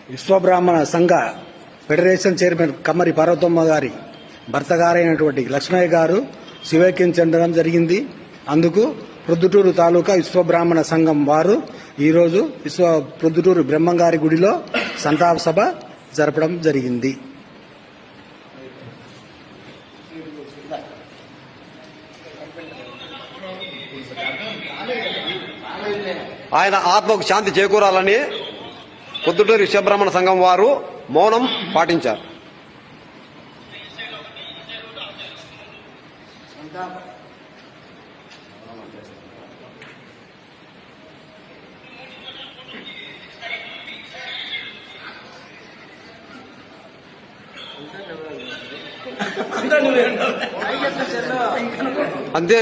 విశ్వబ్రాహ్మణ సంఘ federation chairman కమ్మరి పార్వతమ్మ గారి భర్త గారైనటువంటి లక్ష్మయ్య గారు శివైక్యం చెందడం జరిగింది. అందుకు ప్రొద్దుటూరు తాలూకా విశ్వబ్రాహ్మణ సంఘం వారు ఈరోజు ప్రొద్దుటూరు బ్రహ్మంగారి గుడిలో సంతాప సభ జరపడం జరిగింది. ఆయన ఆత్మకు శాంతి చేకూరాలని పొద్దుటూరు విశ్వబ్రాహ్మణ సంఘం వారు మౌనం పాటించారు. అంతే.